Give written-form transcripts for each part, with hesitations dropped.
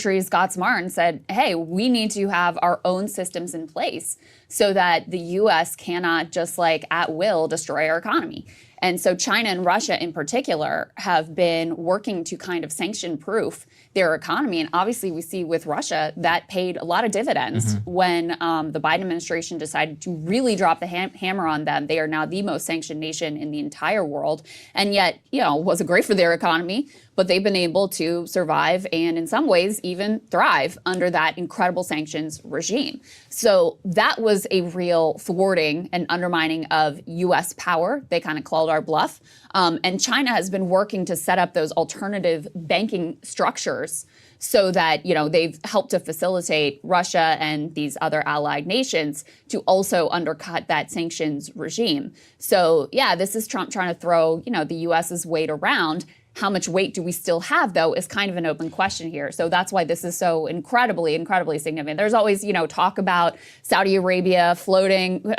countries got smart and said, hey, we need to have our own systems in place so that the US cannot just like at will destroy our economy. And so China and Russia in particular have been working to kind of sanction proof their economy. And obviously we see with Russia that paid a lot of dividends when the Biden administration decided to really drop the hammer on them. They are now the most sanctioned nation in the entire world. And yet, wasn't great for their economy, but they've been able to survive and in some ways even thrive under that incredible sanctions regime. So that was a real thwarting and undermining of US power. They kind of called our bluff. And China has been working to set up those alternative banking structures so that, they've helped to facilitate Russia and these other allied nations to also undercut that sanctions regime. So, yeah, this is Trump trying to throw, the US's weight around. How much weight do we still have, though, is kind of an open question here. So that's why this is so incredibly, incredibly significant. There's always, talk about Saudi Arabia flirting with,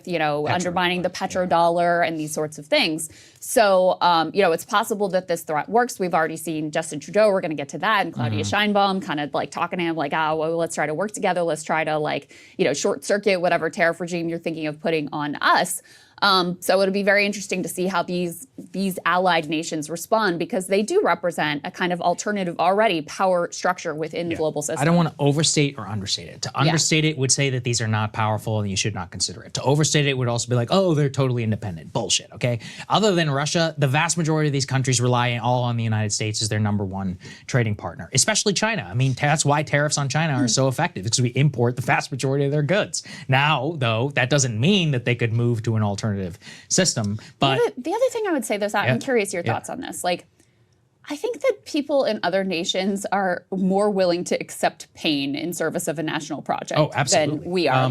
undermining the petrodollar and these sorts of things. So, it's possible that this threat works. We've already seen Justin Trudeau. We're going to get to that. And Claudia Sheinbaum kind of like talking to him like, well, let's try to work together. Let's try to short circuit whatever tariff regime you're thinking of putting on us. So it'll be very interesting to see how these allied nations respond, because they do represent a kind of alternative already power structure within the global system. I don't want to overstate or understate it. To understate it would say that these are not powerful and you should not consider it. To overstate it would also be like, oh, they're totally independent. Bullshit, okay? Other than Russia, the vast majority of these countries rely all on the United States as their #1 trading partner, especially China. I mean, that's why tariffs on China are so effective, because we import the vast majority of their goods. Now, though, that doesn't mean that they could move to an alternative system. But the other thing I would say this, I'm curious your thoughts on this. Like, I think that people in other nations are more willing to accept pain in service of a national project than we are.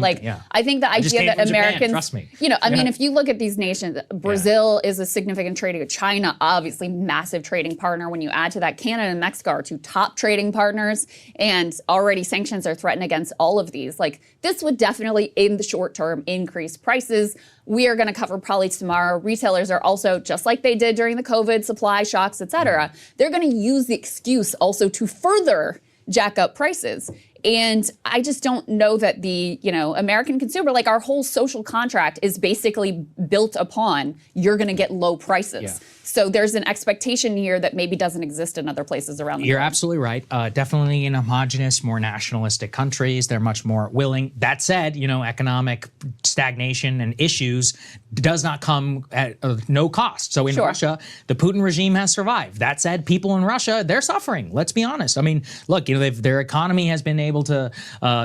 I think the idea that Americans, Japan, trust me. I mean, if you look at these nations, Brazil is a significant trading, China, obviously massive trading partner. When you add to that, Canada and Mexico are 2 top trading partners, and already sanctions are threatened against all of these. Like, this would definitely, in the short term, increase prices. We are going to cover probably tomorrow. Retailers are also, just like they did during the COVID supply shocks, et cetera, they're going to use the excuse also to further jack up prices. And I just don't know that the, American consumer, like our whole social contract is basically built upon you're going to get low prices. Yeah. So there's an expectation here that maybe doesn't exist in other places around the world. You're absolutely right. Definitely in homogenous, more nationalistic countries, they're much more willing. That said, economic stagnation and issues does not come at no cost. So in Russia, the Putin regime has survived. That said, people in Russia, they're suffering. Let's be honest. I mean, look, their economy has been able to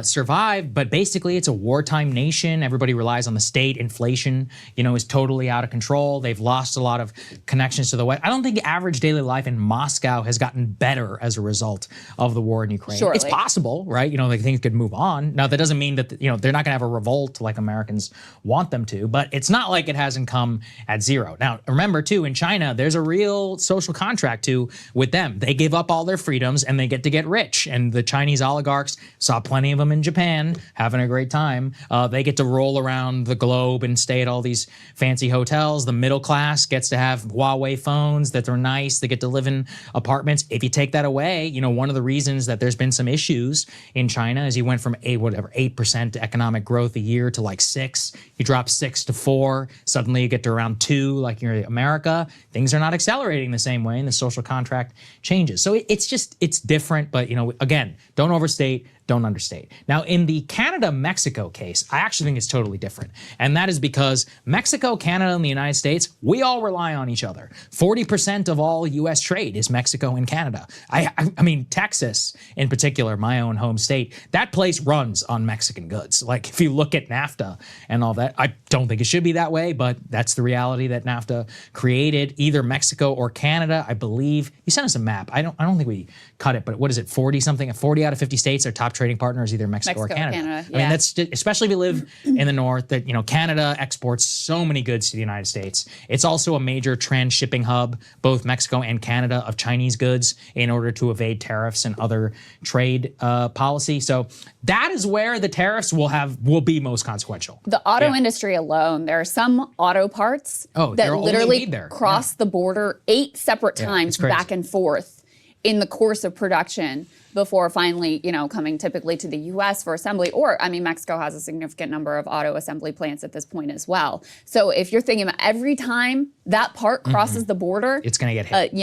survive, but basically it's a wartime nation. Everybody relies on the state. Inflation, is totally out of control. They've lost a lot of connections to the West. I don't think average daily life in Moscow has gotten better as a result of the war in Ukraine. Surely. It's possible, right? Things could move on. Now, that doesn't mean that, they're not going to have a revolt like Americans want them to, but it's not like it hasn't come at zero. Now, remember, too, in China, there's a real social contract, too, with them. They give up all their freedoms and they get to get rich. And the Chinese oligarchs, saw plenty of them in Japan, having a great time. They get to roll around the globe and stay at all these fancy hotels. The middle class gets to have Huawei phones that are nice. They get to live in apartments. If you take that away, one of the reasons that there's been some issues in China is you went from 8% economic growth a year to like 6. You drop 6 to 4. Suddenly you get to around 2, like you're in America. Things are not accelerating the same way, and the social contract changes. So it's different, but again, don't overstate, don't understate. Now, in the Canada-Mexico case, I actually think it's totally different. And that is because Mexico, Canada, and the United States, we all rely on each other. 40% of all U.S. trade is Mexico and Canada. I mean, Texas, in particular, my own home state, that place runs on Mexican goods. Like, if you look at NAFTA and all that, I don't think it should be that way, but that's the reality that NAFTA created. Either Mexico or Canada, I believe. You sent us a map. I don't think we cut it, but what is it, 40-something? 40 out of 50 states are top trading partners, either Mexico or Canada. I mean, that's especially if you live in the north. That Canada exports so many goods to the United States. It's also a major transshipping hub, both Mexico and Canada, of Chinese goods in order to evade tariffs and other trade policy. So that is where the tariffs will be most consequential. The auto industry alone, there are some auto parts that literally cross the border 8 separate times back and forth in the course of production. before finally, coming typically to the U.S. for assembly. Or, I mean, Mexico has a significant number of auto assembly plants at this point as well. So if you're thinking about every time that part crosses the border, it's going to get hit.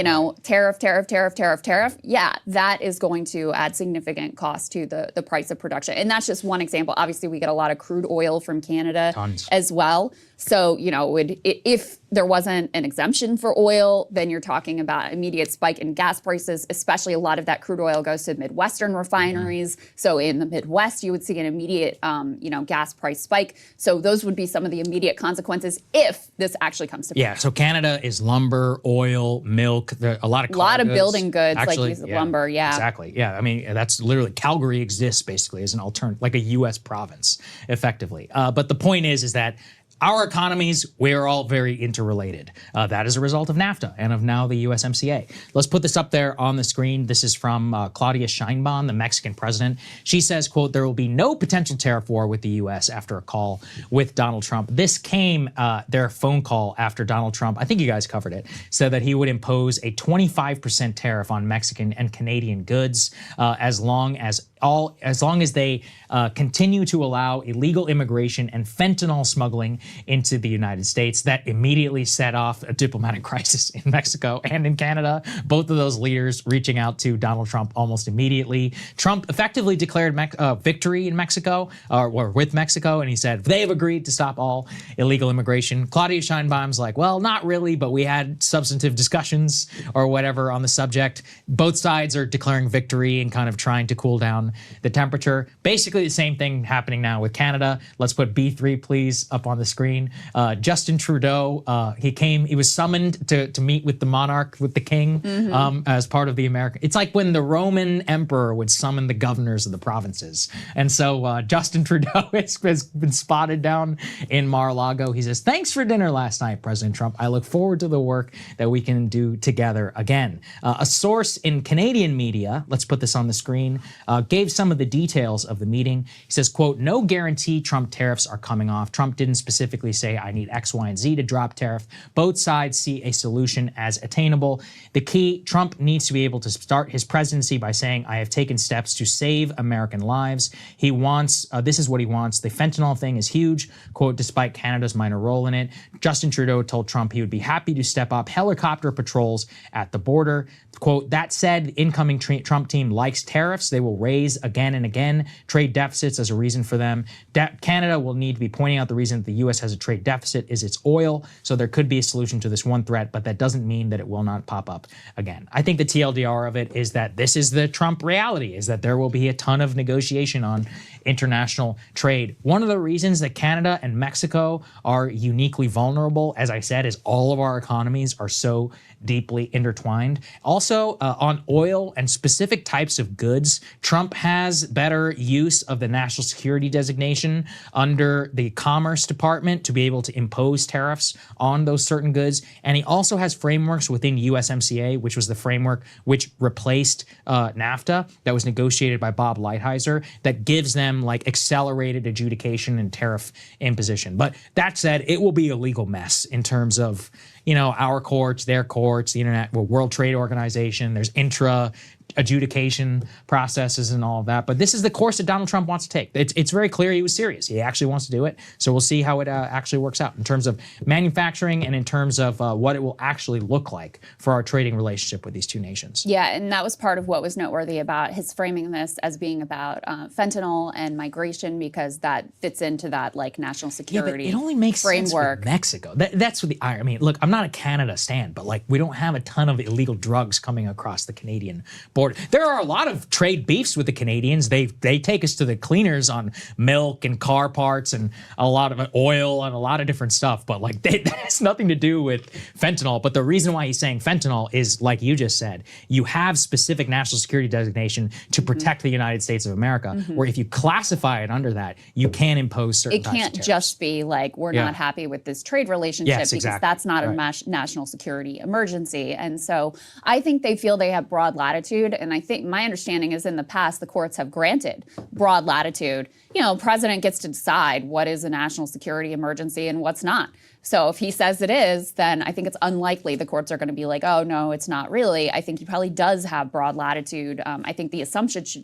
Tariff. Yeah, that is going to add significant cost to the price of production. And that's just one example. Obviously, we get a lot of crude oil from Canada as well. So, if there wasn't an exemption for oil, then you're talking about immediate spike in gas prices, especially a lot of that crude oil goes to Midwestern refineries. So in the Midwest, you would see an immediate, gas price spike. So those would be some of the immediate consequences if this actually comes to pass. Yeah, so Canada is lumber, oil, milk, a lot of car A lot of goods. building goods, Actually, like use of lumber, Exactly, yeah. I mean, that's literally, Calgary exists basically as an alternative, like a U.S. province, effectively. But the point is that our economies, we're all very interrelated. That is a result of NAFTA and of now the USMCA. Let's put this up there on the screen. This is from Claudia Sheinbaum, the Mexican president. She says, quote, there will be no potential tariff war with the U.S. after a call with Donald Trump. This came, their phone call after Donald Trump, I think you guys covered it, said that he would impose a 25% tariff on Mexican and Canadian goods as long as they continue to allow illegal immigration and fentanyl smuggling into the United States. That immediately set off a diplomatic crisis in Mexico and in Canada. Both of those leaders reaching out to Donald Trump almost immediately. Trump effectively declared victory in Mexico, or with Mexico, and he said they have agreed to stop all illegal immigration. Claudia Sheinbaum's like, well, not really, but we had substantive discussions or whatever on the subject. Both sides are declaring victory and kind of trying to cool down the temperature. Basically the same thing happening now with Canada. Let's put B3, please, up on the screen. Justin Trudeau, he was summoned to meet with the monarch, with the king, as part of the American. It's like when the Roman emperor would summon the governors of the provinces. And so Justin Trudeau has been spotted down in Mar-a-Lago. He says, thanks for dinner last night, President Trump. I look forward to the work that we can do together again. A source in Canadian media, let's put this on the screen, gave some of the details of the meeting. He says, quote, no guarantee Trump tariffs are coming off. Trump didn't specifically say, I need X, Y, and Z to drop tariff. Both sides see a solution as attainable. The key, Trump needs to be able to start his presidency by saying, I have taken steps to save American lives. He wants, this is what he wants. The fentanyl thing is huge, quote, despite Canada's minor role in it. Justin Trudeau told Trump he would be happy to step up helicopter patrols at the border. Quote, that said, the incoming Trump team likes tariffs. They will raise again and again trade deficits as a reason for them. Canada will need to be pointing out the reason that the U.S. has a trade deficit is its oil. So there could be a solution to this one threat, but that doesn't mean that it will not pop up again. I think the TLDR of it is that this is the Trump reality, is that there will be a ton of negotiation on international trade. One of the reasons that Canada and Mexico are uniquely vulnerable, as I said, is all of our economies are so deeply intertwined. Also, on oil and specific types of goods, Trump has better use of the national security designation under the Commerce Department to be able to impose tariffs on those certain goods. And he also has frameworks within USMCA, which was the framework which replaced NAFTA, that was negotiated by Bob Lighthizer, that gives them like accelerated adjudication and tariff imposition. But that said, it will be a legal mess in terms of, our courts, their courts, the World Trade Organization, there's adjudication processes and all of that. But this is the course that Donald Trump wants to take. It's very clear he was serious. He actually wants to do it. So we'll see how it actually works out in terms of manufacturing and in terms of what it will actually look like for our trading relationship with these two nations. Yeah, and that was part of what was noteworthy about his framing this as being about fentanyl and migration, because that fits into that like national security it only makes framework. Sense with Mexico. That's what I mean, look, I'm not a Canada stan, but like we don't have a ton of illegal drugs coming across the Canadian border. There are a lot of trade beefs with the Canadians. They take us to the cleaners on milk and car parts and a lot of oil and a lot of different stuff. But like that has nothing to do with fentanyl. But the reason why he's saying fentanyl is, like you just said, you have specific national security designation to protect the United States of America, where if you classify it under that, you can impose certain types of tariffs. It can't just be like, we're not happy with this trade relationship, because that's not a national security emergency. And so I think they feel they have broad latitude. And I think my understanding is in the past, the courts have granted broad latitude. You know, president gets to decide what is a national security emergency and what's not. So if he says it is, then I think it's unlikely the courts are going to be like, oh, no, it's not really. I think he probably does have broad latitude. I think the assumption should